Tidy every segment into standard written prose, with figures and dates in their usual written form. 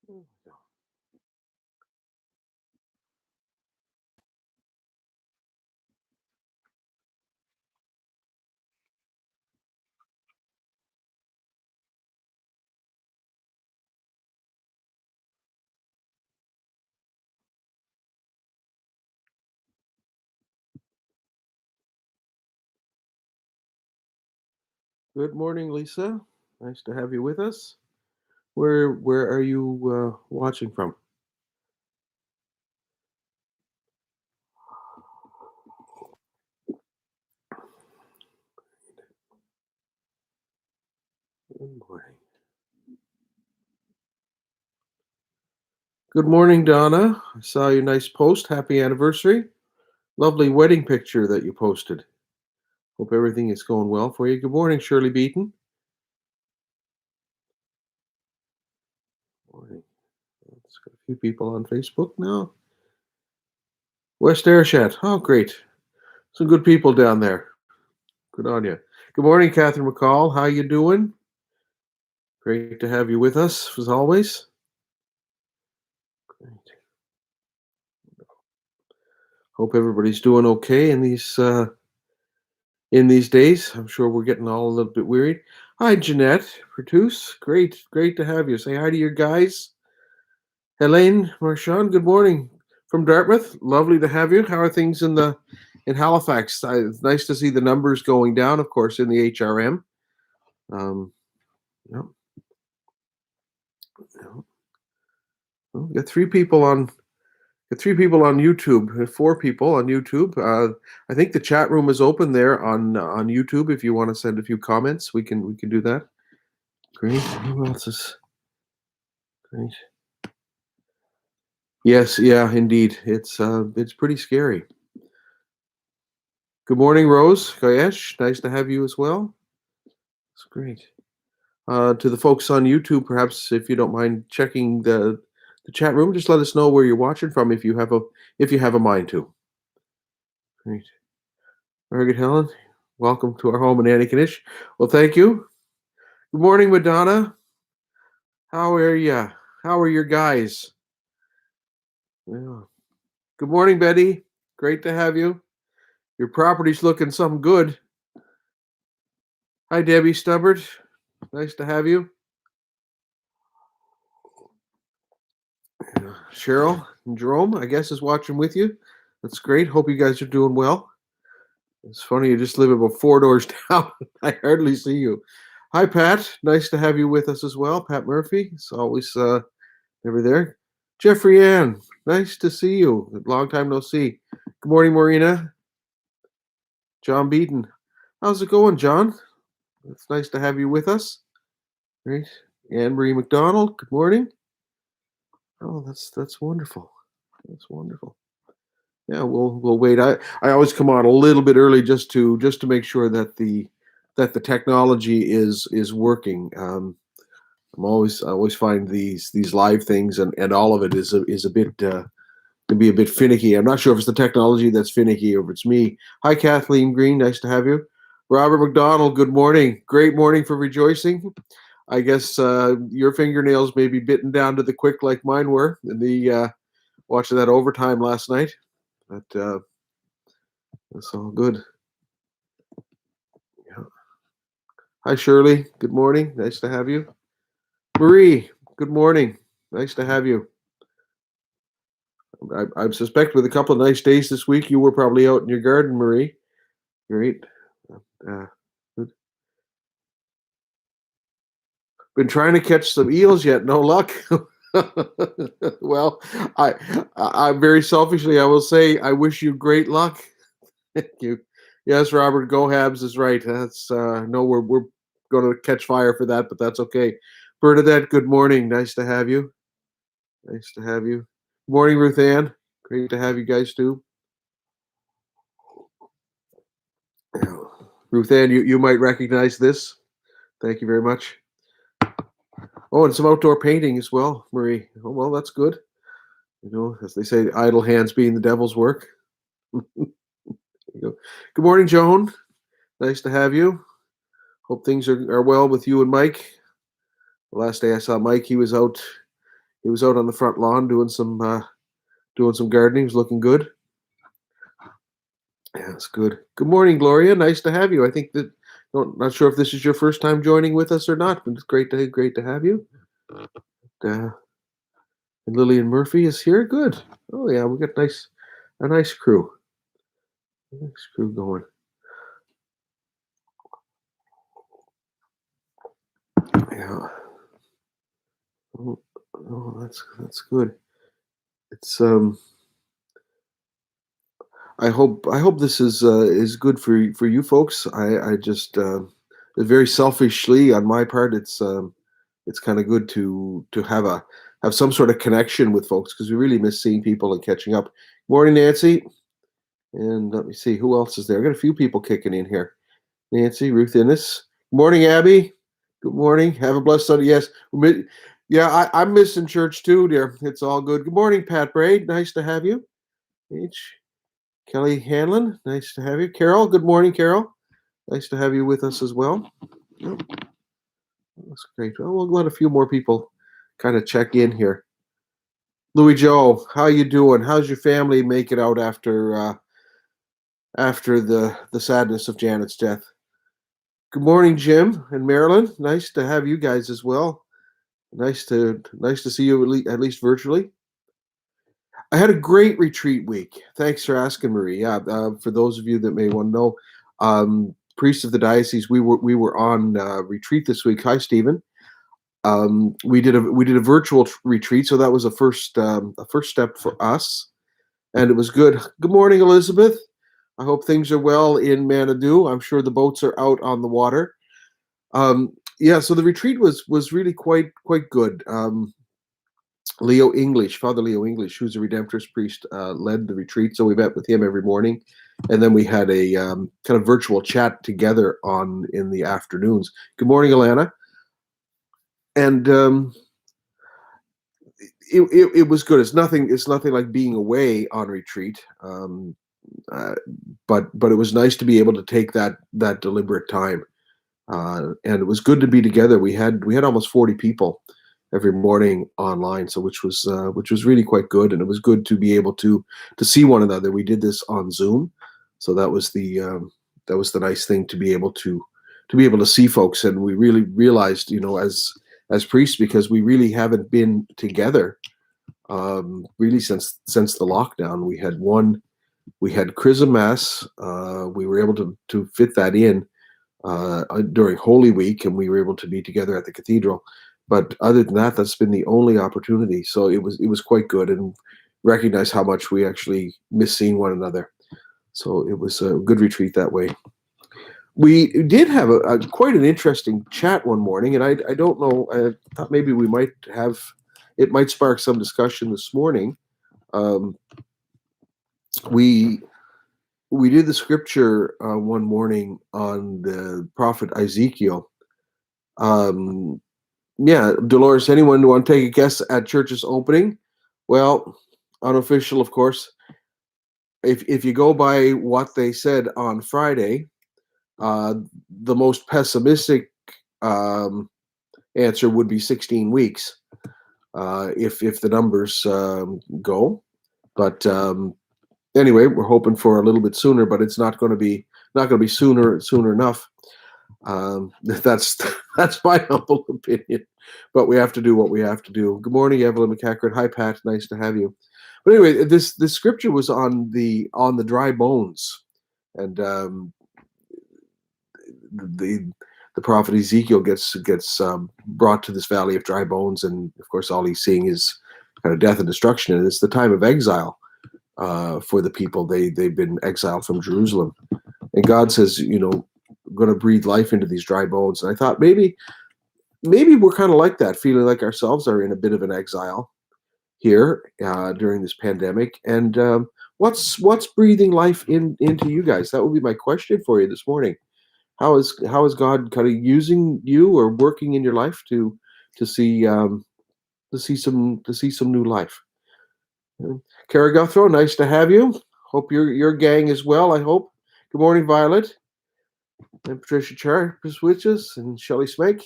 Good morning, Lisa. Nice to have you with us. Where are you watching from? Good morning. Good morning, Donna. I saw your nice post. Happy anniversary. Lovely wedding picture that you posted. Hope everything is going well for you. Good morning, Shirley Beaton. Morning. Let's got a few people on Facebook now. West Ayrshire. Oh, great. Some good people down there. Good on you. Good morning, Catherine McCall. How you doing? Great to have you with us as always. Great. Hope everybody's doing okay in these days. I'm sure we're getting all a little bit wearied. Hi, Jeanette Produce. Great to have you. Say hi to your guys. Helene Marchand, good morning from Dartmouth. Lovely to have you. How are things in Halifax? It's nice to see the numbers going down, of course, in the HRM. Yeah, yeah. Well, we got three people on YouTube. 4 people on YouTube. I think the chat room is open there on YouTube. If you want to send a few comments, we can do that. Great. Who else is great? Yes, yeah, indeed. It's pretty scary. Good morning, Rose Kayesh. Nice to have you as well. It's great. To the folks on YouTube, perhaps if you don't mind checking the chat room, just let us know where you're watching from if you have a mind to. Great. Very good, Helen. Welcome to our home in Antigonish. Well, thank you. Good morning, Madonna. How are ya? How are your guys? Yeah. Good morning, Betty. Great to have you. Your property's looking something good. Hi, Debbie Stubbard. Nice to have you. Cheryl and Jerome, I guess, is watching with you. That's great. Hope you guys are doing well. It's funny, you just live about 4 doors down. I hardly see you. Hi, Pat. Nice to have you with us as well. Pat Murphy. It's always never there. Jeffrey Ann. Nice to see you. Long time no see. Good morning, Marina. John Beaton. How's it going, John? It's nice to have you with us. Great. Anne Marie McDonald. Good morning. Oh, that's wonderful. That's wonderful. Yeah, we'll wait. I always come on a little bit early just to make sure that the technology is working. I always find these live things and all of it is a bit can be a bit finicky. I'm not sure if it's the technology that's finicky or if it's me. Hi, Kathleen Green. Nice to have you. Robert McDonald. Good morning. Great morning for rejoicing. I guess your fingernails may be bitten down to the quick like mine were in the watching that overtime last night. But that's all good. Yeah. Hi, Shirley. Good morning. Nice to have you. Marie. Good morning. Nice to have you. I suspect with a couple of nice days this week, you were probably out in your garden, Marie. Great. Good. Been trying to catch some eels yet, no luck. Well, I very selfishly I will say I wish you great luck. Thank you. Yes, Robert, go Habs is right. That's no, we're going to catch fire for that, but that's okay. Bernadette, good morning. Nice to have you. Nice to have you. Good morning, Ruth Ann. Great to have you guys too. Ruth Ann, you might recognize this. Thank you very much. Oh, and some outdoor painting as well, Marie. Oh, well, that's good. You know, as they say, idle hands being the devil's work. There you go. Good morning, Joan. Nice to have you. Hope things are well with you and Mike. The last day I saw Mike, he was out He was out on the front lawn doing some gardening. He was looking good. Yeah, it's good. Good morning, Gloria. Nice to have you. I think that not sure if this is your first time joining with us or not, but it's great to have you. Uh, and Lillian Murphy is here. Good. Oh yeah, we got a nice crew. Nice crew going. Yeah. Oh, oh, that's good. It's I hope this is good for you folks. I just very selfishly on my part, it's kind of good to have some sort of connection with folks because we really miss seeing people and catching up. Morning, Nancy, and let me see who else is there. I got a few people kicking in here. Nancy, Ruth Innes. Morning, Abby. Good morning. Have a blessed Sunday. Yes, yeah, I'm missing church too, dear. It's all good. Good morning, Pat Braid. Nice to have you. H. Kelly Hanlon, nice to have you. Carol, good morning, Carol. Nice to have you with us as well. Yep, that's great. Well, we'll let a few more people kind of check in here. Louis Joe, how you doing? How's your family make it out after the sadness of Janet's death? Good morning, Jim and Marilyn. Nice to have you guys as well. Nice to see you at least virtually. I had a great retreat week. Thanks for asking, Marie. Yeah, for those of you that may want to know, priest of the diocese, we were on retreat this week. Hi, Stephen. We did a virtual retreat, so that was a first step for us, and it was good. Good morning, Elizabeth. I hope things are well in Manadoo. I'm sure the boats are out on the water. Yeah, so the retreat was really quite good. Leo English, Father Leo English, who's a Redemptorist priest, led the retreat. So we met with him every morning, and then we had a kind of virtual chat together in the afternoons. Good morning, Alana. And it was good. It's nothing like being away on retreat, but it was nice to be able to take that deliberate time, and it was good to be together. We had almost 40 people every morning online, so which was really quite good, and it was good to be able to see one another. We did this on Zoom, so that was the nice thing, to be able to see folks. And we really realized, as priests, because we really haven't been together really since the lockdown. We had Chrism Mass. We were able to fit that in during Holy Week, and we were able to be together at the cathedral. But other than that, that's been the only opportunity. So it was quite good, and recognize how much we actually miss seeing one another. So it was a good retreat that way. We did have a quite an interesting chat one morning, and I don't know. I thought maybe it might spark some discussion this morning. We did the scripture one morning on the prophet Ezekiel. Yeah, Dolores, anyone want to take a guess at church's opening? Well, unofficial, of course. If you go by what they said on Friday, the most pessimistic answer would be 16 weeks, if the numbers go. But anyway, we're hoping for a little bit sooner, but it's not going to be sooner enough. That's my humble opinion, but we have to do what we have to do. Good morning, Evelyn McCackert. Hi, Pat. Nice to have you. But anyway, this scripture was on the dry bones, and the prophet Ezekiel gets brought to this valley of dry bones, and of course, all he's seeing is kind of death and destruction, and it's the time of exile for the people. They've been exiled from Jerusalem, and God says, going to breathe life into these dry bones. And I thought maybe we're kind of like that, feeling like ourselves are in a bit of an exile here during this pandemic. And what's breathing life into you guys? That would be my question for you this morning. How is God kind of using you or working in your life to see some new life? Kara Guthrow, nice to have you. Hope your gang is well. I hope. Good morning, Violet. And Patricia Charpis Witches and Shelley Smake.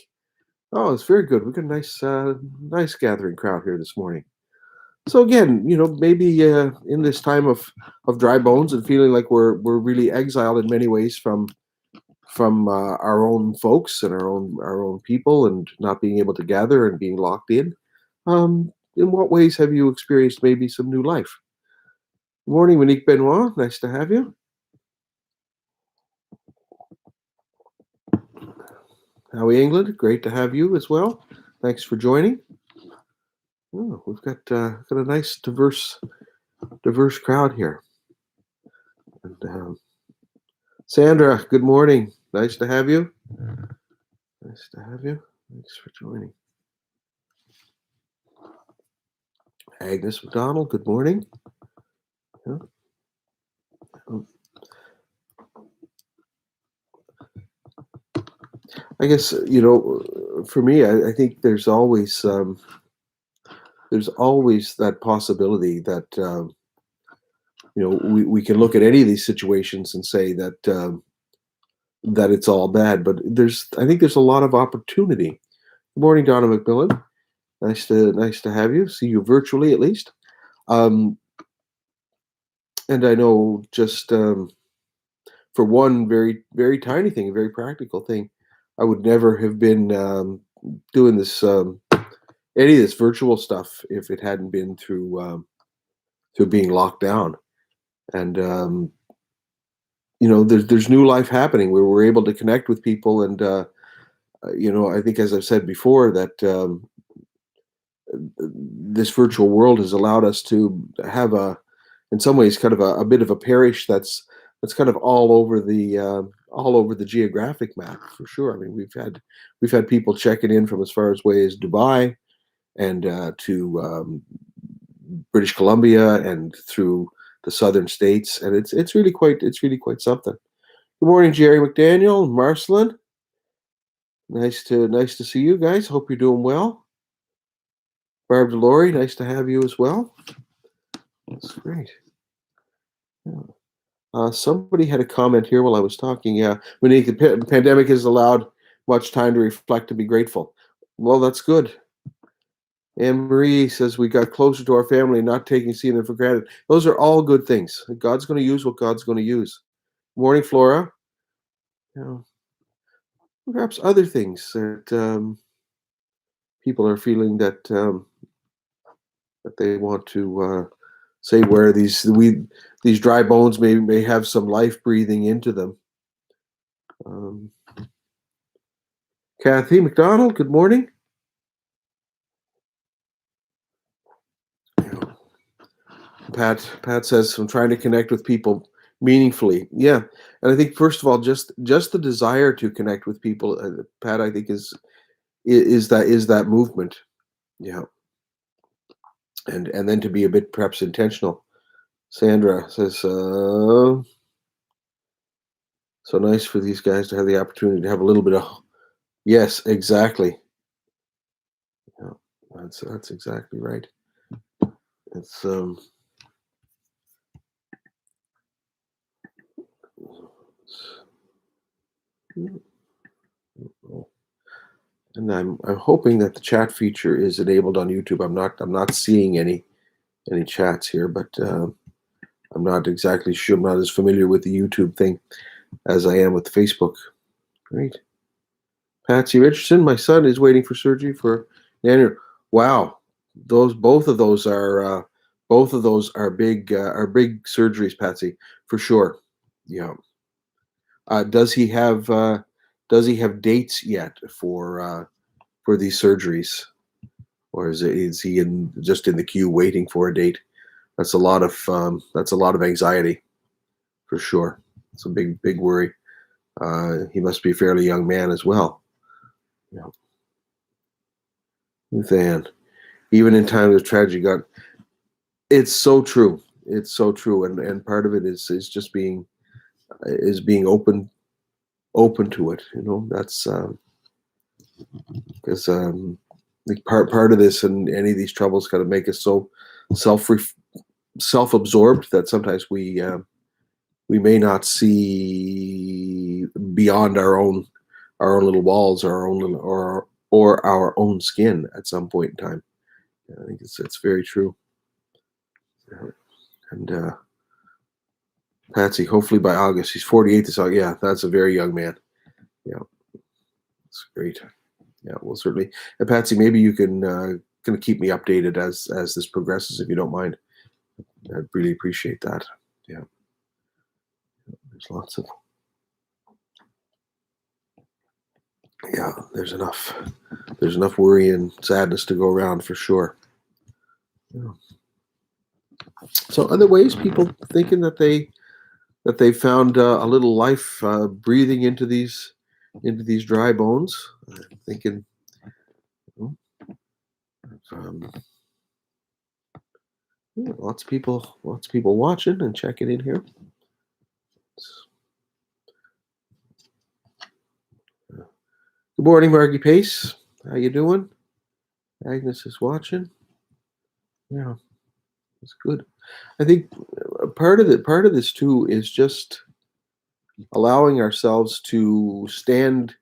Oh, it's very good. We've got a nice gathering crowd here this morning. So again, maybe in this time of dry bones and feeling like we're really exiled in many ways from our own folks and our own people, and not being able to gather and being locked in. In what ways have you experienced maybe some new life? Good morning, Monique Benoit. Nice to have you. Howie England, great to have you as well. Thanks for joining. Oh, we've got a nice diverse crowd here. And Sandra, good morning. Nice to have you. Nice to have you. Thanks for joining. Agnes McDonald, good morning. Yeah. um, I guess for me, I think there's always that possibility that we can look at any of these situations and say that it's all bad, but I think there's a lot of opportunity. Good morning, Donna McMillan. Nice to have you. See you virtually at least. Um, and I know just for one very very tiny thing, a very practical thing, I would never have been doing this any of this virtual stuff if it hadn't been through being locked down. And there's new life happening where we're able to connect with people, and I think, as I've said before, that this virtual world has allowed us to have in some ways, kind of a bit of a parish that's kind of all over the geographic map for sure. I mean, we've had people checking in from as far away as Dubai and to British Columbia and through the southern states, and it's really quite something. Good morning, Jerry McDaniel, Marcelin. Nice to see you guys. Hope you're doing well. Barb Delory, nice to have you as well. That's great. Yeah. Somebody had a comment here while I was talking. Yeah, Monique, the pandemic has allowed much time to reflect and be grateful. Well, that's good. Anne Marie says we got closer to our family, not taking seeing them for granted. Those are all good things. God's going to use what God's going to use. Morning, Flora. Yeah, perhaps other things that people are feeling that they want to say, where these dry bones may have some life breathing into them. Um, Kathy McDonald, good morning. Pat says, I'm trying to connect with people meaningfully. Yeah, and I think first of all, just the desire to connect with people, Pat, I think is that movement. Yeah, and then to be a bit perhaps intentional. Sandra says, so nice for these guys to have the opportunity to have a little bit of. Yes, exactly. Yeah, that's exactly right. It's and I'm hoping that the chat feature is enabled on YouTube. I'm not seeing any chats here, but I'm not exactly sure. I'm not as familiar with the YouTube thing as I am with Facebook. Great. Patsy Richardson, my son is waiting for surgery for an aneurysm. Wow, those both of those are big surgeries, Patsy, for sure. Yeah. Does he have dates yet for these surgeries, or is he just in the queue waiting for a date? That's a lot of anxiety for sure. It's a big worry. He must be a fairly young man as well. Yeah. Ruth Ann, even in times of tragedy, God, it's so true. It's so true, and part of it is just being open to it. That's because like part of this and any of these troubles kind of make us so self self-absorbed that sometimes we may not see beyond our own little walls, our own little, or or our own skin at some point in time. I think it's very true. Yeah. And Patsy, hopefully by August, he's 48 this August. Yeah, that's a very young man. Yeah, that's great. Yeah, well, certainly. And Patsy, maybe you can kind of keep me updated as this progresses, if you don't mind. I'd really appreciate that. Yeah, there's lots of yeah. There's enough worry and sadness to go around for sure. Yeah. So, other ways people thinking that they found a little life breathing into these dry bones. Thinking, oh, um, yeah, lots of people watching and checking in here. Good morning, Margie Pace. How you doing? Agnes is watching. Yeah, it's good. I think part of this too is just allowing ourselves to stand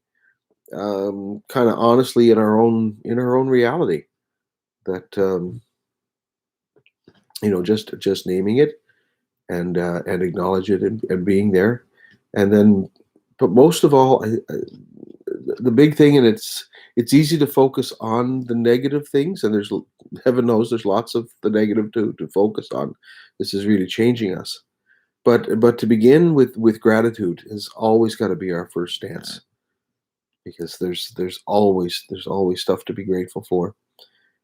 kind of honestly in our own reality. That just naming it and acknowledge it and being there, and then, but most of all, the big thing, and it's easy to focus on the negative things, and there's heaven knows there's lots of the negative to focus on. This is really changing us, but to begin with gratitude has always got to be our first stance, because there's always stuff to be grateful for.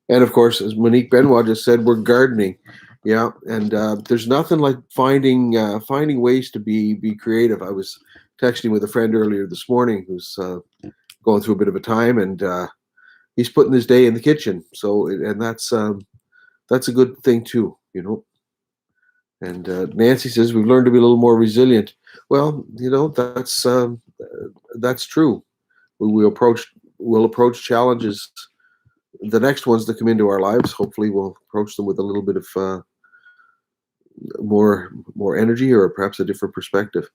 And of course, as Monique Benoit just said, we're gardening. Yeah, and there's nothing like finding ways to be creative. I was texting with a friend earlier this morning who's going through a bit of a time, and he's putting his day in the kitchen. So, and that's a good thing too, you know. And Nancy says we've learned to be a little more resilient. Well, that's true. We'll approach challenges. The next ones that come into our lives, hopefully, we'll approach them with a little bit of more energy, or perhaps a different perspective.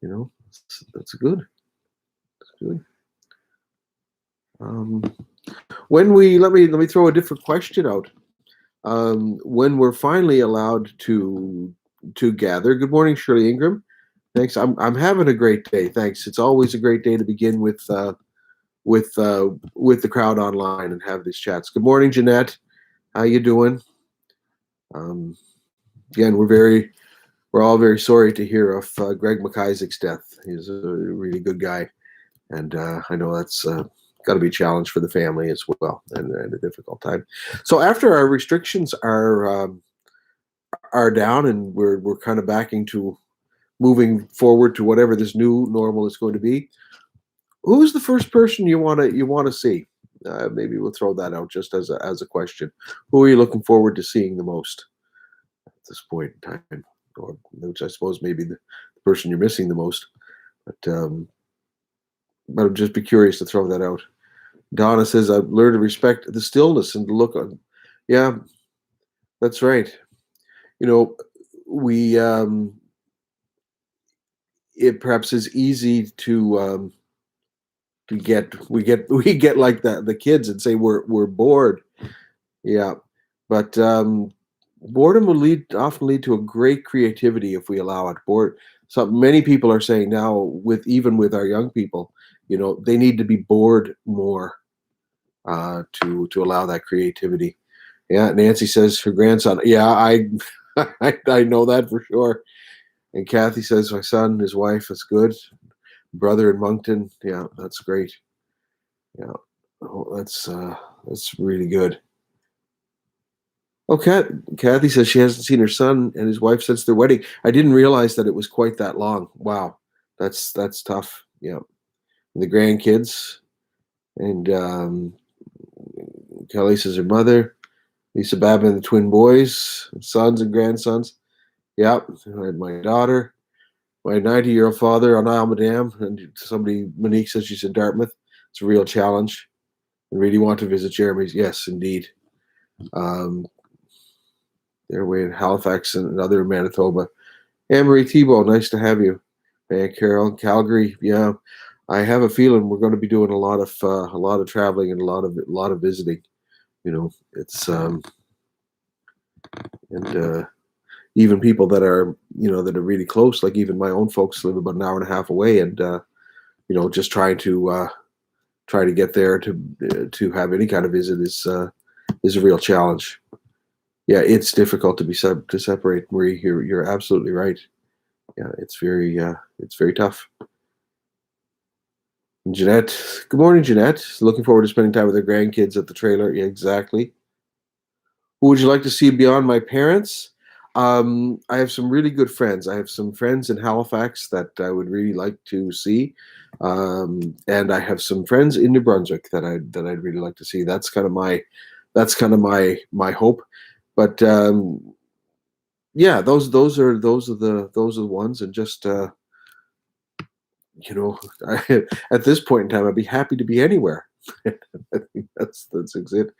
You know, that's good. That's good. Um, when we let me throw a different question out. When we're finally allowed to gather. Good morning, Shirley Ingram. Thanks. I'm having a great day. Thanks. It's always a great day to begin with the crowd online and have these chats. Good morning, Jeanette. How you doing? Um, Again, we're all very sorry to hear of Greg McIsaac's death. He's a really good guy, and I know that's got to be a challenge for the family as well, and a difficult time. So after our restrictions are down, and we're kind of backing to moving forward to whatever this new normal is going to be, who's the first person you want to see? Maybe we'll throw that out just as a question. Who are you looking forward to seeing the most at this point in time? Or which I suppose maybe the person you're missing the most. But I'd just be curious to throw that out. Donna says I've learned to respect the stillness and to look on. Yeah, that's right. You know, we it perhaps is easy to get we get like the kids and say we're bored. Yeah, but boredom will often lead to a great creativity if we allow it. So many people are saying now, with our young people, they need to be bored more to allow that creativity. Yeah, Nancy says her grandson. Yeah, I I know that for sure. And Kathy says my son, his wife, is good. Brother in Moncton. Yeah, that's great. Yeah, oh, that's really good. Oh, Kathy says she hasn't seen her son and his wife since their wedding. I didn't realize that it was quite that long. Wow, that's tough. Yeah, and the grandkids, and Kelly says her mother, Lisa Babin and the twin boys, sons and grandsons. Yep, and my daughter, my 90-year-old father on Isle Madame, and Monique says she's in Dartmouth. It's a real challenge. I really want to visit Jeremy's. Yes, indeed. Um, they're away in Halifax and other Manitoba. Anne Marie Thibault, nice to have you. Hey, Carol, Calgary, yeah. I have a feeling we're going to be doing a lot of traveling and a lot of visiting. It's and even people that are that are really close, like even my own folks live about an hour and a half away, and just trying to get there to have any kind of visit is a real challenge. Yeah, it's difficult to separate. Marie, you're absolutely right. Yeah, it's very tough. Jeanette, good morning, Jeanette. Looking forward to spending time with her grandkids at the trailer. Yeah, exactly. Who would you like to see beyond my parents? I have some really good friends. I have some friends in Halifax that I would really like to see, and I have some friends in New Brunswick that I'd really like to see. That's kind of my hope. But yeah, those are the ones, and just you know, at this point in time, I'd be happy to be anywhere. I think that's it.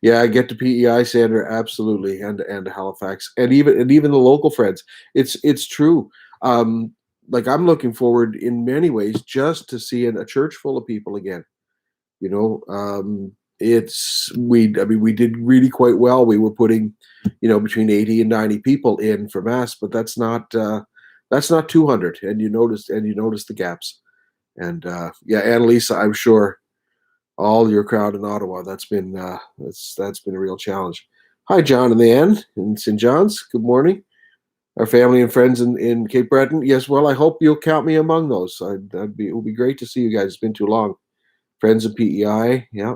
Yeah, I get to PEI, Sandra, absolutely, and Halifax, and even the local friends. It's true. Um, like I'm looking forward in many ways just to seeing a church full of people again. You know, I mean, we did really quite well. We were putting, between 80 and 90 people in for mass, but that's not 200. And you notice the gaps. And yeah, Annalisa, I'm sure all your crowd in Ottawa. That's been a real challenge. Hi, John and Ann in St. John's. Good morning. Our family and friends in Cape Breton. Yes, well, I hope you'll count me among those. It would be great to see you guys. It's been too long. Friends of PEI. Yeah,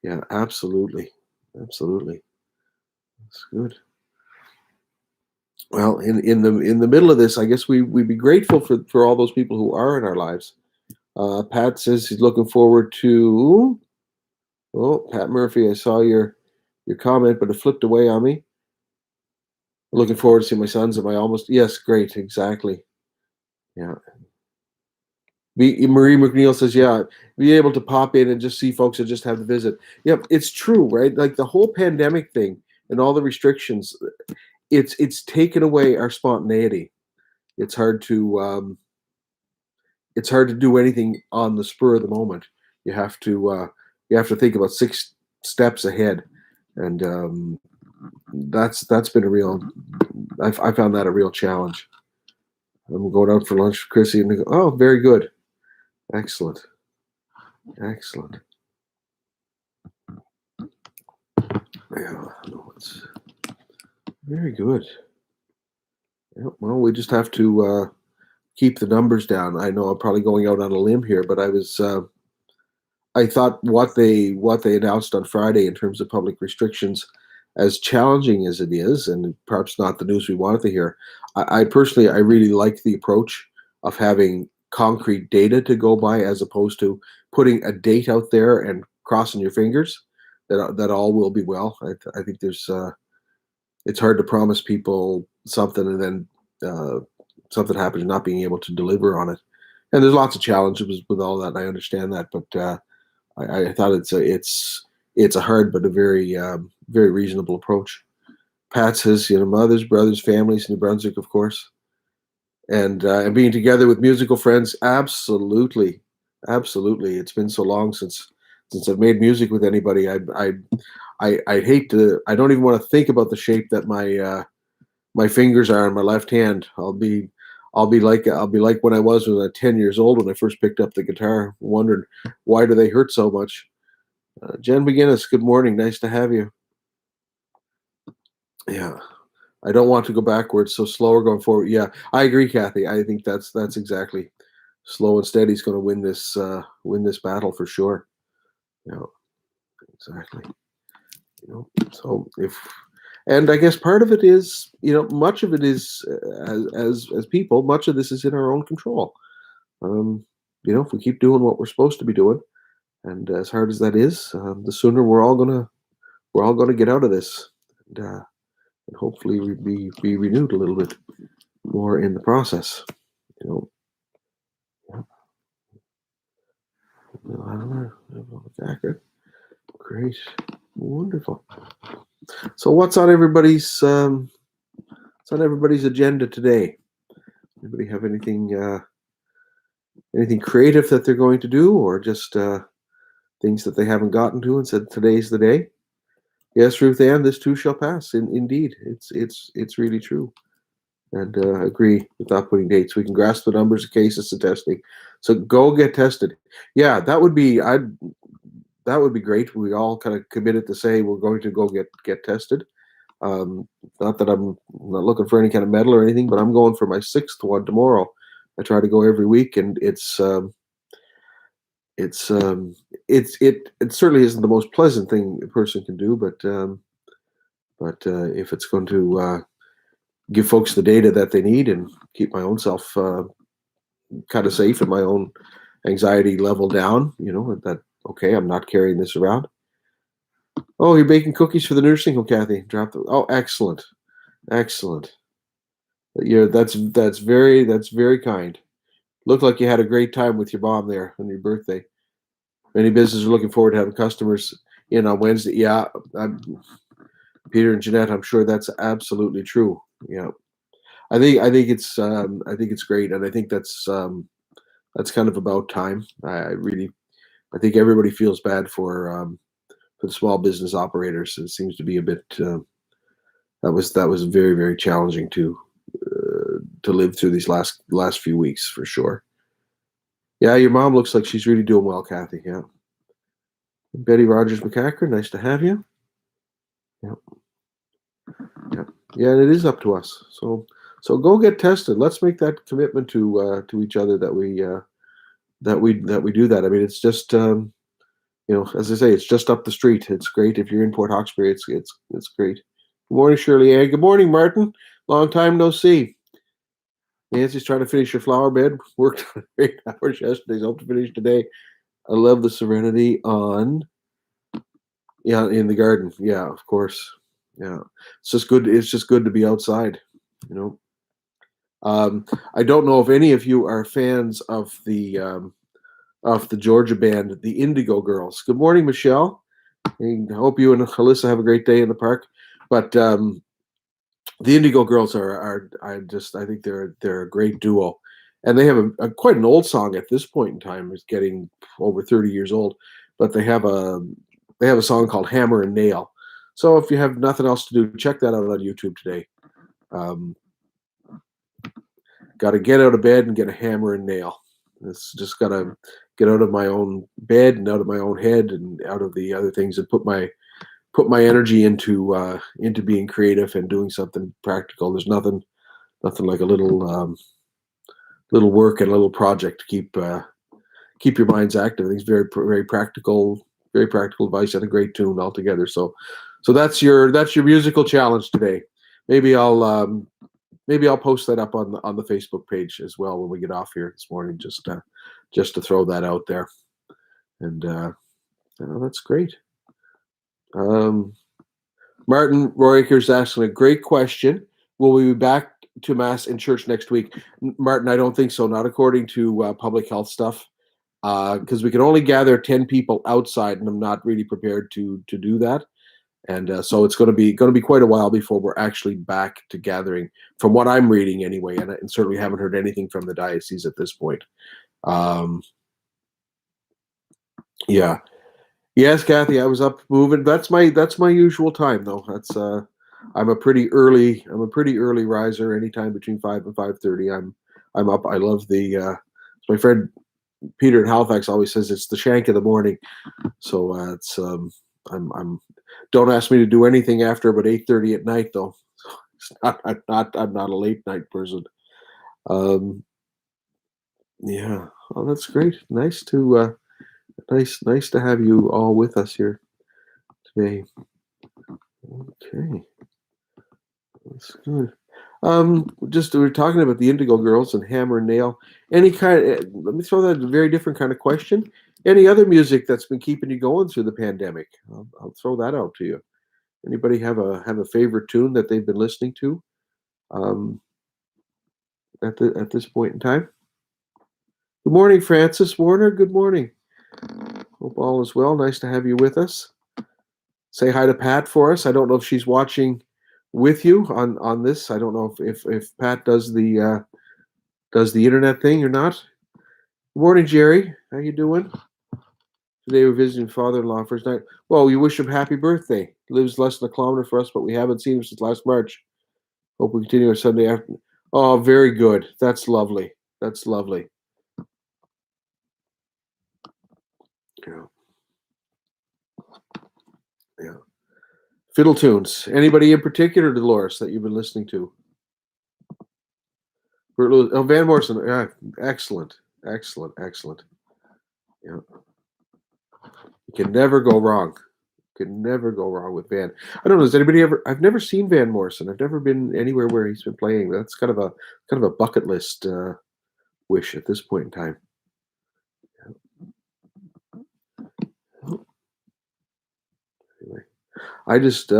yeah, absolutely, absolutely. That's good. Well, in the middle of this, I guess we'd be grateful for all those people who are in our lives. Pat says he's looking forward to. Oh, Pat Murphy, I saw your comment, but it flipped away on me. Looking forward to seeing my sons. Am I almost? Yes, great, exactly. Yeah. Marie McNeil says, yeah, be able to pop in and just see folks and just have the visit. Yep, it's true, right? Like the whole pandemic thing and all the restrictions, it's taken away our spontaneity. It's hard to it's hard to do anything on the spur of the moment. You have to think about 6 steps ahead, and that's been a real. I found that a real challenge. I'm going out for lunch with Chrissy, and they go, oh, very good, excellent, excellent. Yeah, no, it's very good. Yeah, well, we just have to keep the numbers down. I know I'm probably going out on a limb here, but I thought what they announced on Friday in terms of public restrictions, as challenging as it is, and perhaps not the news we wanted to hear. I personally, I really like the approach of having concrete data to go by, as opposed to putting a date out there and crossing your fingers that all will be well. I think it's hard to promise people something and then uh, something happens, not being able to deliver on it. And there's lots of challenges with all that. And I understand that, but I thought it's a hard but a very reasonable approach. Pat says, mothers, brothers, families, New Brunswick, of course, and being together with musical friends. Absolutely, absolutely. It's been so long since I've made music with anybody. I'd hate to. I don't even want to think about the shape that my fingers are on my left hand. I'll be like when I was 10 years old when I first picked up the guitar, wondering why do they hurt so much. Jen McGinnis, good morning. Nice to have you. Yeah, I don't want to go backwards, so slower going forward. Yeah, I agree, Kathy. I think that's exactly slow and steady is going to win this battle for sure. Yeah, exactly. So if and I guess part of it is, much of it is as people, much of this is in our own control. Um, if we keep doing what we're supposed to be doing, and as hard as that is, the sooner we're all gonna get out of this, and hopefully we be renewed a little bit more in the process. You know, I don't know. Accurate. Great, wonderful. So what's on everybody's agenda today? Anybody have anything Anything creative that they're going to do, or just things that they haven't gotten to and said today's the day? Yes, Ruth Ann, this too shall pass. Indeed, it's really true. And agree without putting dates. We can grasp the numbers of cases and testing. So go get tested. Yeah, that would be great. We all kind of committed to say we're going to go get tested. Not that I'm not looking for any kind of medal or anything, but I'm going for my sixth one tomorrow. I try to go every week, and it's it certainly isn't the most pleasant thing a person can do, but if it's going to give folks the data that they need and keep my own self kind of safe and my own anxiety level down, that okay, I'm not carrying this around. Oh, you're baking cookies for the nursing home, Kathy. Oh, excellent, excellent. Yeah, that's very kind. Looked like you had a great time with your mom there on your birthday. Many businesses are looking forward to having customers in on Wednesday. Yeah, Peter and Jeanette, I'm sure that's absolutely true. Yeah, I think it's great, and I think that's kind of about time. I think everybody feels bad for the small business operators. It seems to be a bit that was very very challenging to live through these last few weeks for sure. Yeah, your mom looks like she's really doing well, Kathy. Yeah, Betty Rogers McCacker, nice to have you. Yeah, yeah, yeah. And it is up to us. So go get tested. Let's make that commitment to each other that we do that. I mean, it's just as I say, it's just up the street. It's great if you're in Port Hawkesbury. It's great. Good morning, Shirley Ann. Good morning, Martin. Long time no see. Nancy's trying to finish her flower bed. Worked on 8 hours yesterday. Hope to finish today. I love the serenity in the garden. Yeah, of course. Yeah, it's just good. It's just good to be outside. You know. I don't know if any of you are fans of the Georgia band, the Indigo Girls. Good morning, Michelle. I hope you and Alyssa have a great day in the park. But the Indigo Girls I think they're a great duo, and they have quite an old song at this point in time. It's getting over 30 years old, but they have a song called Hammer and Nail. So if you have nothing else to do, check that out on YouTube today. Um, got to get out of bed and get a hammer and nail. It's just got to get out of my own bed and out of my own head and out of the other things and put my energy into being creative and doing something practical. There's nothing like a little work and a little project to keep your minds active. I think it's very practical advice and a great tune altogether. So that's your musical challenge today. Maybe I'll post that up on the Facebook page as well when we get off here this morning, just to throw that out there. And that's great. Martin Royaker's asking a great question. Will we be back to mass in church next week? Martin, I don't think so. Not according to public health stuff, because we can only gather 10 people outside, and I'm not really prepared to do that. And so it's going to be quite a while before we're actually back to gathering, from what I'm reading anyway, and certainly haven't heard anything from the diocese at this point. Yeah. Yes, Kathy, I was up moving. That's my usual time though. I'm a pretty early riser. Anytime between 5 and 5:30, I'm up. I love my friend Peter in Halifax always says it's the shank of the morning. So I'm don't ask me to do anything after about 8:30 at night though. I'm not a late night person. Yeah. Oh, that's great. Nice to have you all with us here today. Okay. That's good. Just we're talking about the Indigo Girls and Hammer and Nail. Let me throw that a very different kind of question. Any other music that's been keeping you going through the pandemic? I'll throw that out to you. Anybody have a favorite tune that they've been listening to at this point in time? Good morning, Francis Warner. Good morning. Hope all is well. Nice to have you with us. Say hi to Pat for us. I don't know if she's watching with you on this. I don't know if Pat does the internet thing or not. Good morning, Jerry. How you doing? Today we're visiting father-in-law first night. Well, we wish him happy birthday. He lives less than a kilometer for us, but we haven't seen him since last March. Hope we continue our Sunday afternoon. Oh, very good. That's lovely. That's lovely. Yeah, yeah. Fiddle tunes. Anybody in particular, Dolores, that you've been listening to? Oh, Van Morrison. Yeah, excellent, excellent, excellent. Yeah, you can never go wrong. Can never go wrong with Van. I don't know. Has anybody ever? I've never seen Van Morrison. I've never been anywhere where he's been playing. That's kind of a bucket list wish at this point in time. Anyway, I just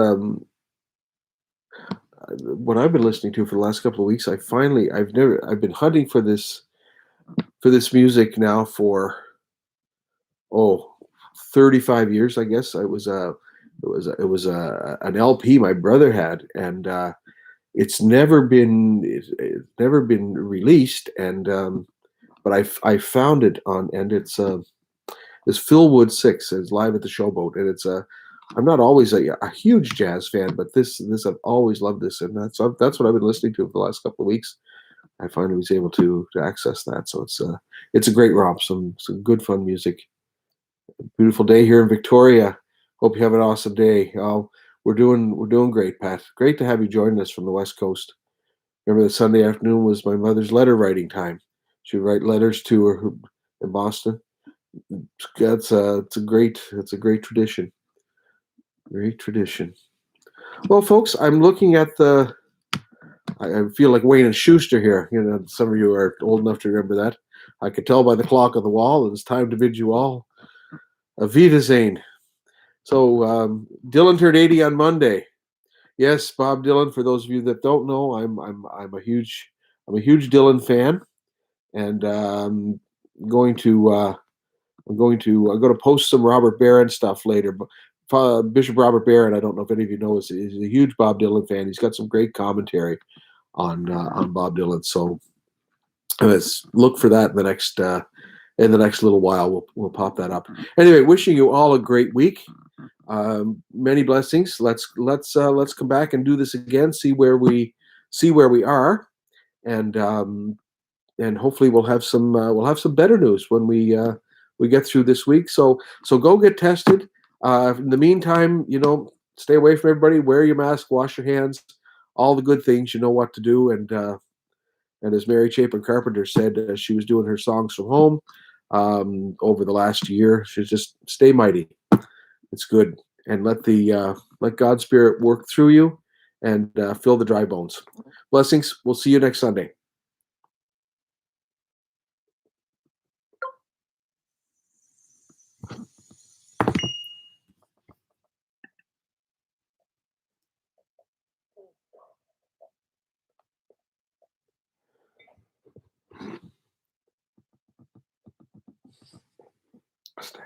what I've been listening to for the last couple of weeks. I've been hunting for this music now for oh 35 years. I guess it was an LP my brother had, and it's never been released, and but I found it on, and it's Phil Wood Six. It's live at the Showboat, and I'm not always a huge jazz fan, but this I've always loved this, and that's what I've been listening to for the last couple of weeks. I finally was able to access that, so it's a great romp, some good fun music. Beautiful day here in Victoria. Hope you have an awesome day. We're doing great, Pat. Great to have you joining us from the West Coast. Remember that Sunday afternoon was my mother's letter writing time. She would write letters to her in Boston. It's a great tradition. Great tradition. Well, folks, I'm looking at the. I feel like Wayne and Schuster here. You know, some of you are old enough to remember that. I could tell by the clock on the wall. It's time to bid you all Avita Zane. So Dylan turned 80 on Monday. Yes, Bob Dylan. For those of you that don't know, I'm a huge Dylan fan, and going to I'm going to post some Robert Barron stuff later. But Bishop Robert Barron, I don't know if any of you know, is a huge Bob Dylan fan. He's got some great commentary on Bob Dylan. So let's look for that in the next little while. We'll pop that up. Anyway, wishing you all a great week. Many blessings. Let's come back and do this again. See where we are, and hopefully we'll have some better news when we get through this week. So go get tested. In the meantime, stay away from everybody. Wear your mask. Wash your hands. All the good things. You know what to do. And as Mary Chapin Carpenter said, as she was doing her songs from home over the last year, she's just stay mighty. It's good, and let God's Spirit work through you and fill the dry bones. Blessings. We'll see you next Sunday. Stay.